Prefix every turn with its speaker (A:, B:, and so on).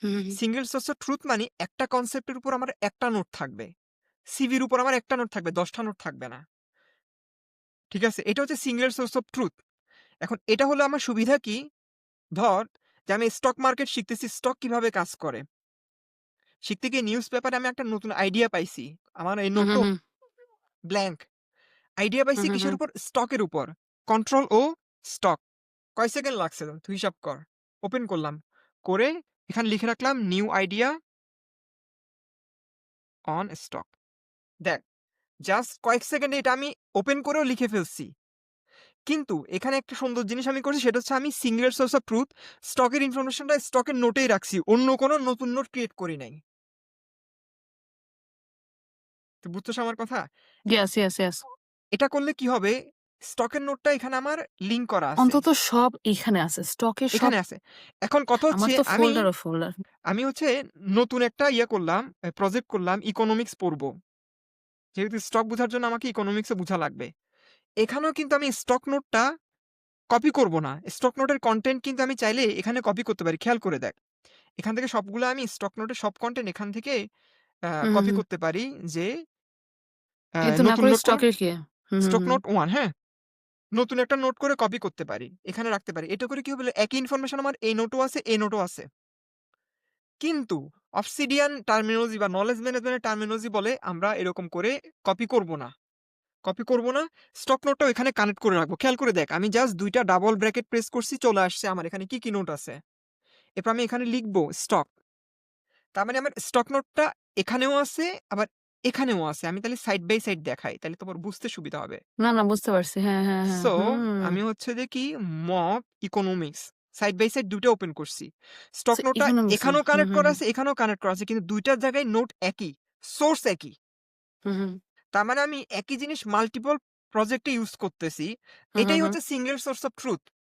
A: Hmm, hmm,
B: single source of truth মানে একটা কনসেপ্টের উপর আমার একটা নোট থাকবে। সিভির উপর আমার একটা নোট থাকবে, ১০ টা নোট থাকবে না। ঠিক আছে? এটা হচ্ছে সিঙ্গেল সোর্স অফ ট্রুথ। এখন এটা হলো আমার সুবিধা কি? ধর যে আমি স্টক মার্কেট শিখতেছি, স্টক কিভাবে কাজ করে। শিখতে গিয়ে নিউজ পেপারে আমি একটা নতুন আইডিয়া পাইছি। আমার এই
A: হুম,
B: নোটও
A: হুম,
B: ব্ল্যাংক। আইডিয়া পাইছি
A: হুম, হুম,
B: কিসের
A: হুম।
B: উপর? স্টকের উপর। কন্ট্রোল ও স্টক। কয় সেকেন্ড লাগছে তুই হিসাব কর। ওপেন করলাম। করে এখানে লিখে রাখলাম নিউ আইডিয়া অন স্টক। দেখ জাস্ট কয়েক সেকেন্ডে এটা আমি ওপেন করেও লিখে ফেলছি। কিন্তু এখানে একটা সুন্দর জিনিস আমি করছি সেটা হচ্ছে আমি সিঙ্গুলার সোর্স অফ ট্রুথ স্টকের ইনফরমেশনটা স্টকের নোটেই রাখছি। অন্য কোনো নতুন নোট ক্রিয়েট করি নাই। তুই বুঝছস আমার কথা?
A: Yes, yes, yes.
B: এটা করলে কি হবে? স্টকের নোটটা এখানে আমার লিংক করা আছে।
A: অন্তত সব এখানে আছে। স্টকের সব
B: এখানে আছে। এখন কথা
A: আমার
B: হচ্ছে
A: তো
B: আমি
A: ফোল্ডার ও ফোল্ডার।
B: আমি হচ্ছে নতুন একটা করলাম, প্রজেক্ট করলাম ইকোনমিক্স পড়বো। যেহেতু স্টক বুঝার জন্য আমাকে ইকোনমিক্সও বুঝা লাগবে। এখানেও কিন্তু আমি স্টক নোটটা কপি করব না। স্টক নোটের কনটেন্ট কিন্তু আমি চাইলে এখানে কপি করতে পারি। খেয়াল করে দেখ। এখান থেকে সবগুলো আমি স্টক নোটের সব কনটেন্ট এখান থেকে
A: হুম, হুম,
B: কপি
A: হুম।
B: করতে পারি যে
A: কিন্তু না
B: নতুন
A: করে
B: নোট কোনো
A: স্টকের কি? হুম, হুম,
B: স্টক
A: হুম।
B: নোট 1 হ্যাঁ? নতুন একটা নোট করে কপি করতে পারি। এখানে রাখতে পারি। এতে করে কি হবে? একই ইনফরমেশন আমার এই নোটও আছে, এই নোটও আছে। কিন্তু অবসিডিয়ান টার্মিনোলজি বা নলেজ ম্যানেজমেন্টের টার্মিনোলজি বলে আমরা এরকম করে কপি করব না। কপি করব না। স্টক নোটটাও এখানে কানেক্ট করে রাখবো। খেয়াল করে দেখ। আমি জাস্ট ২ টা ডাবল ব্র্যাকেট প্রেস করছি চলে আসছে আমার এখানে কি নোট আছে। এরপর আমি এখানে লিখব স্টক। তার মানে আমার স্টক নোটটা এখানেও আছে আবার এখানেও আছে। আমি তাহলে সাইড বাই সাইড দেখাই। তাহলে তোমার বুঝতে সুবিধা হবে।
A: না, না বুঝতে পারছি। হ্যাঁ, হ্যাঁ, হ্যাঁ।
B: সো
A: হুম।
B: আমি হচ্ছে যে কি mock economics side by side ২ টা ওপেন করছি। স্টক
A: সো
B: নোটটা
A: ইকোনমিক্স এ
B: এখানেও
A: হুম,
B: কানেক্ট
A: হুম,
B: করা
A: হুম।
B: আছে, এখানেও কানেক্ট করা আছে। কিন্তু ২ টার জায়গায় নোট একই। সোর্স একই।
A: হুম, হুম।
B: তার মানে আমি একই জিনিস মাল্টিপল প্রজেক্টে ইউজ করতেছি।
A: হুম, হুম,
B: এটাই
A: হুম।
B: হচ্ছে সিঙ্গল সোর্স অফ ট্রুথ।